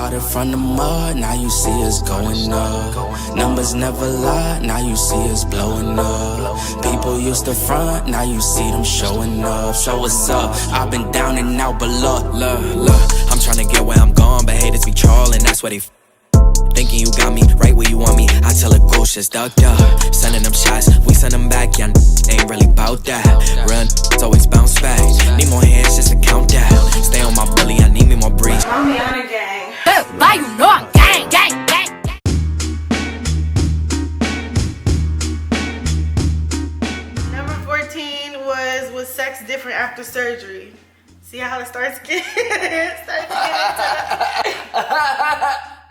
Started from the mud, now you see us going up. Numbers never lie, now you see us blowing up. People used to front, now you see them showing up. So what's up? I've been down and out, but look, I'm trying to get where I'm going, but haters be trolling, that's why they thinking you got me right where you want me. I tell a ghost just ducked up. Sending them shots, we send them back. Yeah, ain't really bout that. Run, it's always bounce back. Need more hands just to count that. Stay on my bully, I need me more breeze. I'm on a gang. Why you know I'm gang, gang, gang. Number 14 was sex different after surgery? See how it starts getting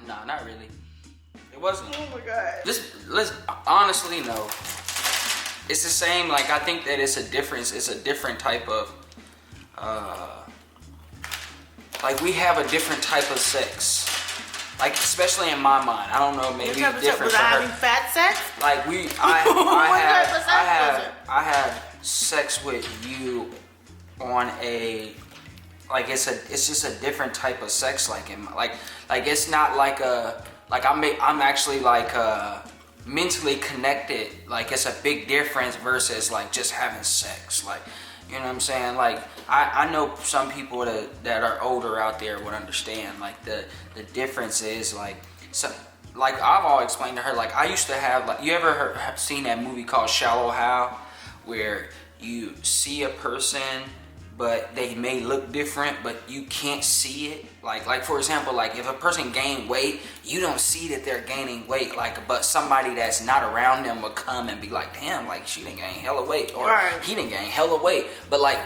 No, not really. It wasn't. Oh my god. Let's honestly no. It's the same. Like I think that it's a difference. It's a different type of. Like we have a different type of sex. Like especially in my mind, I don't know. Maybe different for her. Having fat sex? Like I have sex with you on a. Like it's just a different type of sex. Like it's not like a. Like I'm actually like mentally connected. Like it's a big difference versus like just having sex. Like you know what I'm saying? Like I know some people that are older out there would understand. Like the difference is like so. Like I've always explained to her. Like I used to have like you ever seen that movie called Shallow Hal, where you see a person but they may look different, but you can't see it. Like for example, like if a person gained weight, you don't see that they're gaining weight. Like, but somebody that's not around them will come and be like, damn, like she didn't gain hella weight, or he didn't gain hella weight. But like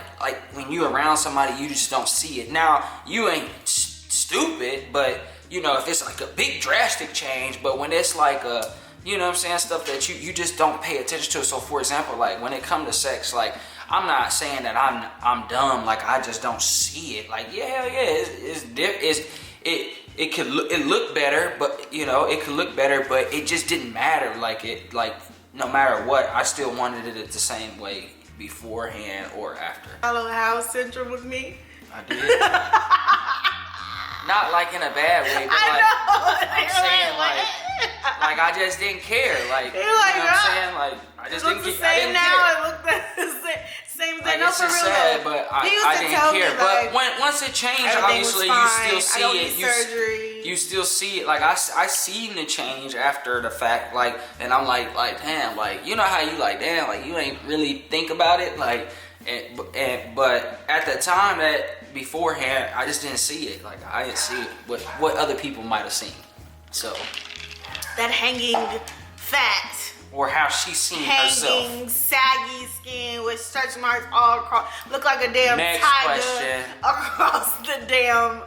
when you around somebody, you just don't see it. Now you ain't stupid, but you know if it's like a big drastic change. But when it's like a, you know what I'm saying, stuff that you just don't pay attention to. So for example, like when it comes to sex, like. I'm not saying that I'm dumb, like I just don't see it. Like it could look better, but you know it could look better, but it just didn't matter. Like no matter what, I still wanted it the same way beforehand or after. Follow House Central with me. I did. Not like in a bad way, but like I'm saying like I just didn't care. Like you know what I'm saying? Like I just didn't care. I didn't care. It looked the same thing. Like, no, it's for just real. sad, but I didn't care. But once it changed, obviously you still see it. You still see it. Like I seen the change after the fact. Like, and I'm like damn. Like you know how you like damn. Like you ain't really think about it. Like, but at the time that beforehand, I just didn't see it. Like I didn't see it. What other people might have seen. So that hanging fat. Or how she's seen herself. Hanging, saggy skin with stretch marks all across. Look like a damn tiger across the damn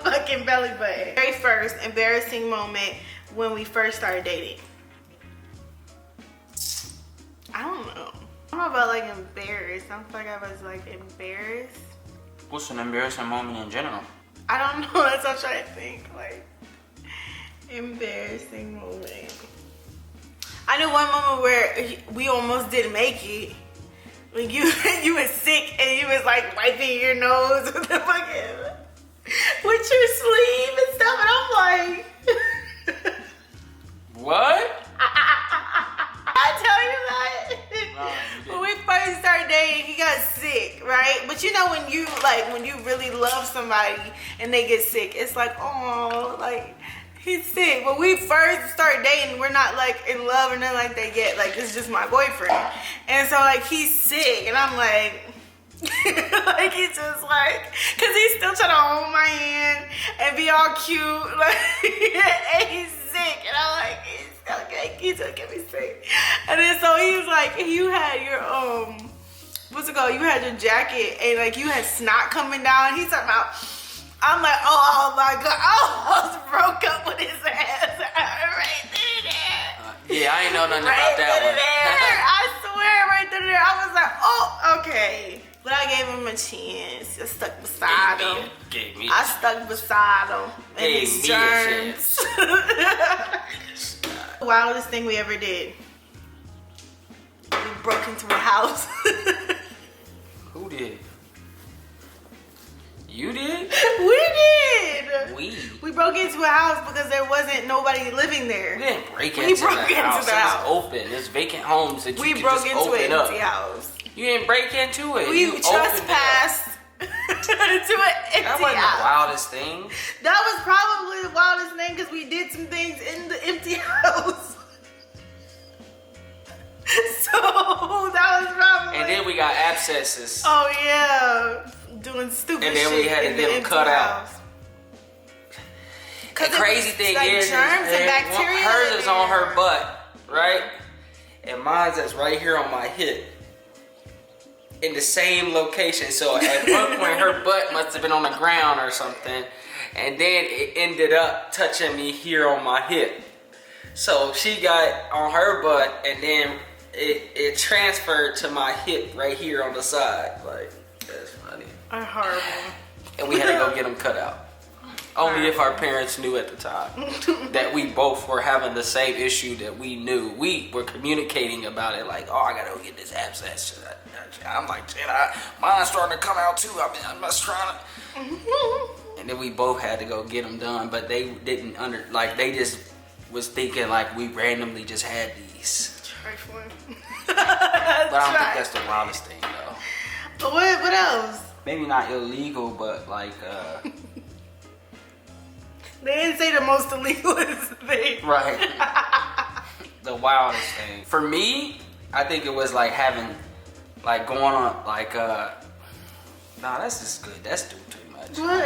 fucking belly button. Very first embarrassing moment when we first started dating. I don't know. I don't know about like embarrassed. I don't feel like I was like embarrassed. What's an embarrassing moment in general? I don't know. That's what I'm trying to think. Like embarrassing moment. I knew one moment where we almost didn't make it. When you was sick and you was like wiping your nose with the fucking with your sleeve and stuff, and I'm like, what? I tell you that. No, when we first started dating, he got sick, right? But you know when you really love somebody and they get sick, it's like, oh, like. He's sick. When we first started dating, we're not like in love or nothing like that yet. Like it's just my boyfriend. And so like he's sick and I'm like, like he's just like, cause he's still trying to hold my hand and be all cute. Like and he's sick. And I'm like, he's gonna get me sick. And then so he was like, you had your what's it called? You had your jacket and like you had snot coming down. He's talking about. I'm like, oh my god, I almost broke up with his ass right there. Yeah, I ain't know nothing about that one. I swear, right there. I was like, oh, okay. But I gave him a chance. I stuck beside him. I stuck beside him. And his germs. Wildest thing we ever did. We broke into a house. Who did? You did? We did. We broke into a house because there wasn't nobody living there. We didn't break into the house. It was open. There's vacant homes that you can just open up. We broke into an empty house. You didn't break into it. We trespassed into an empty house. That wasn't the wildest thing. That was probably the wildest thing because we did some things in the empty house. So that was probably. And then we got abscesses. Oh yeah, doing stupid shit. And then we had to get them cut out. The crazy thing is, germs and bacteria. Hers is on her butt, right? And mine's is right here on my hip. In the same location. So at one point her butt must have been on the ground or something. And then it ended up touching me here on my hip. So she got on her butt and then it transferred to my hip right here on the side. Like, that's funny. Horrible. And we had to go get them cut out. Only if our parents knew at the time that we both were having the same issue that we knew. We were communicating about it like, oh, I gotta go get this abscess. I'm like, shit, mine's starting to come out too. I mean, I'm just trying to. And then we both had to go get them done, but they didn't they just was thinking like we randomly just had these. Trifling. But I don't think that's the wildest thing though. But what else? Maybe not illegal, but like they didn't say the most illegalist thing. Right. The wildest thing. For me, I think it was like having, like going on, like, nah, that's just good. That's doing too much. What?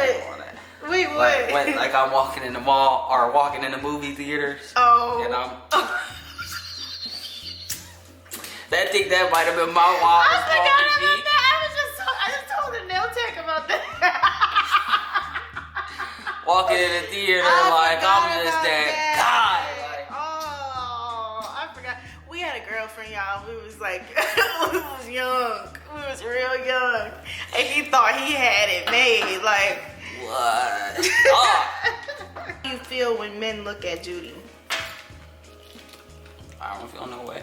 Wait, what? Like I'm walking in the mall or walking in the movie theaters. Oh. And I think that might have been my wildest I forgot about that. I just told the nail tech about that. Walking in the theater like I'm just that guy. Like, oh, I forgot. We had a girlfriend, y'all. We was like, we was young. We was real young. And he thought he had it made. Like, what? How do you feel when men look at Judy? I don't feel no way.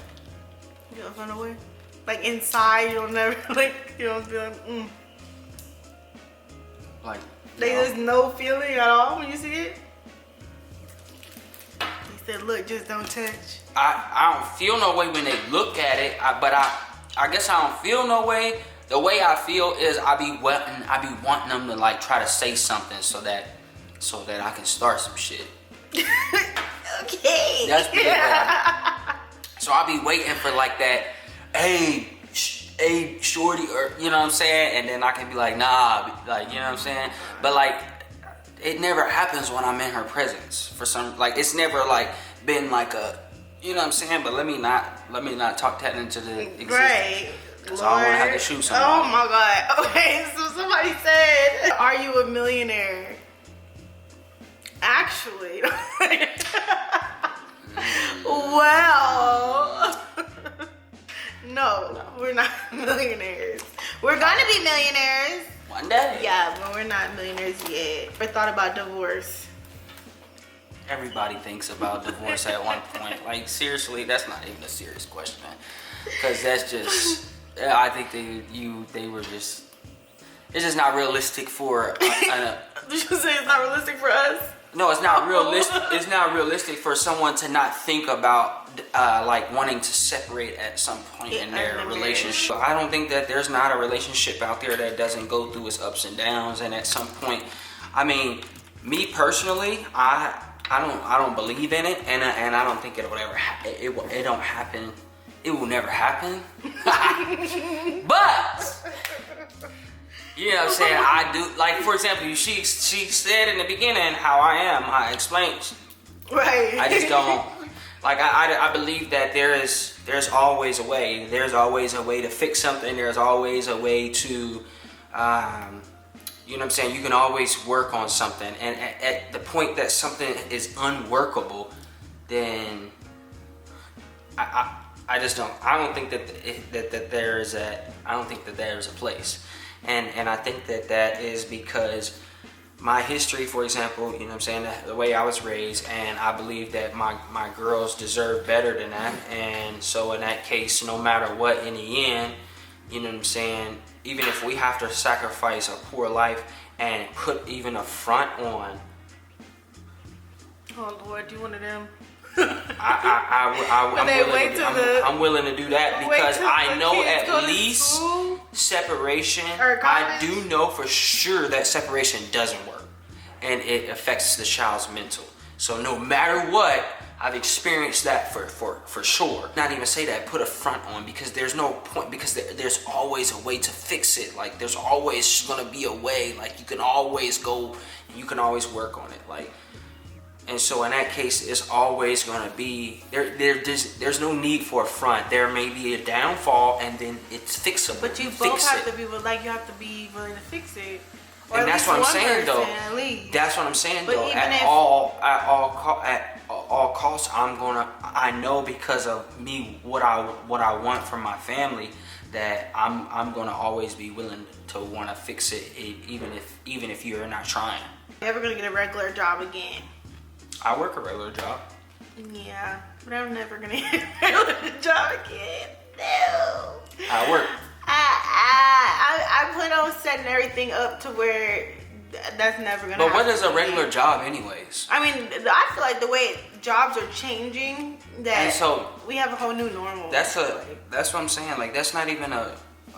You don't feel no way? Like inside, you don't never, like, you don't feel like, Like, there's no feeling at all when you see it? He said, look, just don't touch. I don't feel no way when they look at it, but I guess I don't feel no way. The way I feel is I be wanting them to like try to say something so that I can start some shit. Okay. That's pretty bad. So I be waiting for like that, hey, shorty, or you know what I'm saying, and then I can be like, nah, like, you know what I'm saying. But like, it never happens when I'm in her presence. For some, like, it's never like been like a, you know what I'm saying. But let me not talk that into the existence. Right. Because I don't want to have to shoot somebody. Oh my God. Okay, so somebody said, are you a millionaire? Actually. Well, no, we're not millionaires. We're gonna be millionaires. One day. Yeah, but we're not millionaires yet. Or thought about divorce. Everybody thinks about divorce at one point. Like, seriously, that's not even a serious question. Because that's just, I think they were just, it's just not realistic for Did you say it's not realistic for us? No, it's not realistic. It's not realistic for someone to not think about like wanting to separate at some point in their relationship. I don't think that there's not a relationship out there that doesn't go through its ups and downs. And at some point, I mean, me personally, I don't believe in it, and I don't think it will ever happen. It don't happen. It will never happen. But you know what I'm saying? I do, like, for example, she said in the beginning how I am. I explained. Right. I just don't, like, I believe that there's always a way. There's always a way to fix something. There's always a way to, you know what I'm saying? You can always work on something. And at the point that something is unworkable, then I just don't. I don't think that there is a place. And I think that is because my history, for example, you know what I'm saying, the way I was raised, and I believe that my girls deserve better than that. And so in that case, no matter what, in the end, you know what I'm saying, even if we have to sacrifice a poor life and put even a front on Oh Lord, you one of them? I'm willing to do that because I know at least separation. I do know for sure that separation doesn't work, and it affects the child's mental. So no matter what, I've experienced that for sure. Not even say that, put a front on, because there's no point, because there's always a way to fix it. Like there's always gonna be a way. Like you can always go, you can always work on it. Like. And so in that case, it's always going to be, there's no need for a front. There may be a downfall, and then it's fixable. But you both have to be, like, you have to be willing to fix it. Or and that's what I'm saying, though. That's what I'm saying, though. At all costs, I know because of me what I want from my family, that I'm gonna always be willing to want to fix it, even if you're not trying. You're never gonna get a regular job again. I work a regular job. Yeah, but I'm never gonna get a regular job again. No. I work. I plan on setting everything up to where that's never gonna happen. But what is a regular job anyways? I mean, I feel like the way jobs are changing, that and so we have a whole new normal. That's what I'm saying. Like that's not even a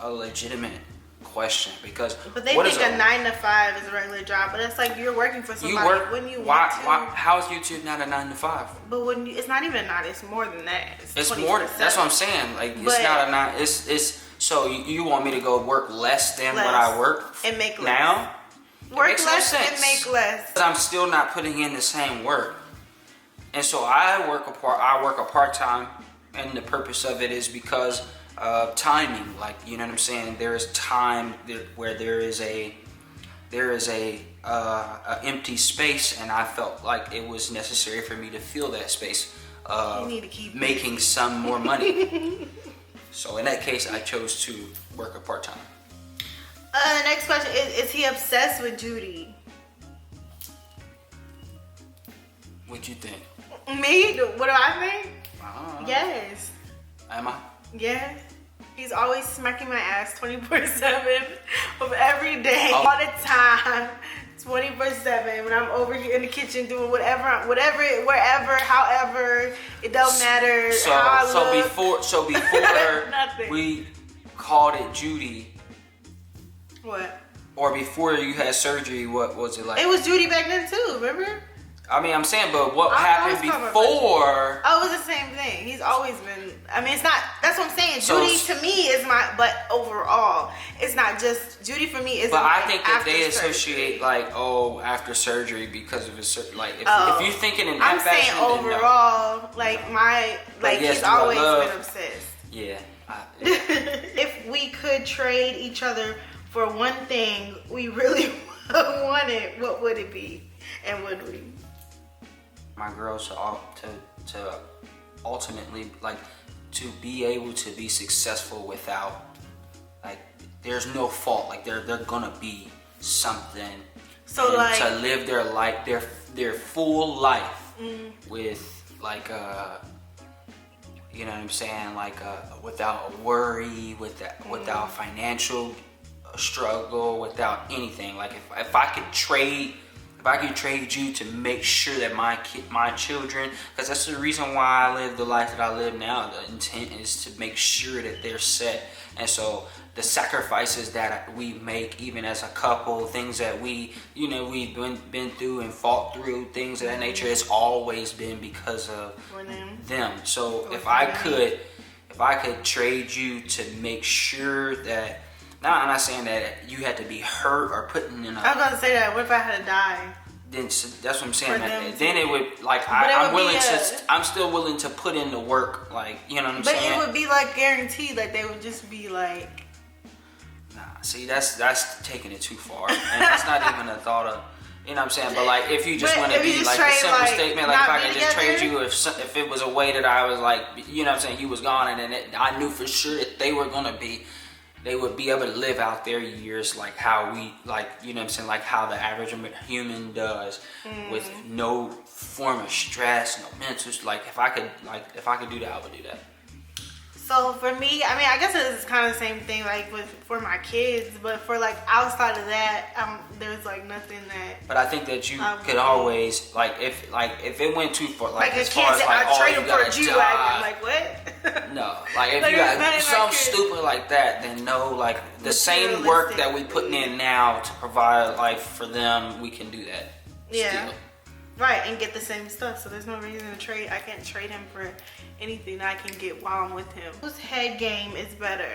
legitimate question, because but they think a 9 to 5 is a regular job, but it's like you're working for somebody. When you want to. How is YouTube not a 9 to 5? But when it's not even a 9, it's more than that. It's more. That's what I'm saying. Like it's not a 9. It's so you want me to go work less than what I work and make less. Now? Work less and make less. But I'm still not putting in the same work, and so I work a part-time, and the purpose of it is because timing, like, you know what I'm saying, there is time where there is a empty space, and I felt like it was necessary for me to fill that space making some more money. So in that case, I chose to work a part-time. The next question is he obsessed with Judy? What'd you think? Me? What do I think? Yes. Am I? Yes. He's always smacking my ass 24/7 of every day, all the time, 24/7. When I'm over here in the kitchen doing whatever, wherever, however, it don't matter. So before we called it Judy. What? Or before you had surgery, what was it like? It was Judy back then too. Remember? I mean, I'm saying, but what happened before? Oh, it was the same thing. He's always been. I mean, it's not. That's what I'm saying. Judy to me is my. But overall, it's not just Judy for me. Is. But I think that they associate like, after surgery because of his like. If you're thinking in that fashion, I'm saying overall, he's always been obsessed. Yeah. If we could trade each other for one thing we really wanted, what would it be, and would we? My girl to ultimately, like, to be able to be successful without, like, there's no fault. Like they're gonna be something. So like to live their life, their full life with like you know what I'm saying, like without a worry, without financial struggle, without anything. Like if I could trade you to make sure that my children, because that's the reason why I live the life that I live now. The intent is to make sure that they're set. And so the sacrifices that we make, even as a couple, things that we've been through and fought through, things of that nature, it's always been because of them. So if I could trade you to make sure that. Now, I'm not saying that you had to be hurt or put in a... I was about to say that. What if I had to die? Then that's what I'm saying. Then it would, like, I'm still willing to put in the work, like, you know what I'm saying? But it would be, like, guaranteed. Like, they would just be, like... Nah, see, that's taking it too far. And that's not even a thought of... You know what I'm saying? But, like, if you just want to be, like, a simple statement, like, if I could just trade you, if it was a way that I was, like, you know what I'm saying, you was gone, and then I knew for sure that they were going to be... They would be able to live out their years like how we, like, you know what I'm saying, like how the average human does, with no form of stress, no mental, like if I could do that, I would do that. So for me, I mean, I guess it's kind of the same thing like for my kids, but for like outside of that, there's like nothing that. But I think that you could always if it went too far, like as a far kid as that I trade you him for a gotta G-Wagon, like what? No, like if Like, you it's got not something like stupid like that, then no, like the same work that we putting in now to provide life for them, we can do that. Yeah. Still. Right, and get the same stuff. So there's no reason to trade. I can't trade him for anything that I can get while I'm with him. Whose head game is better?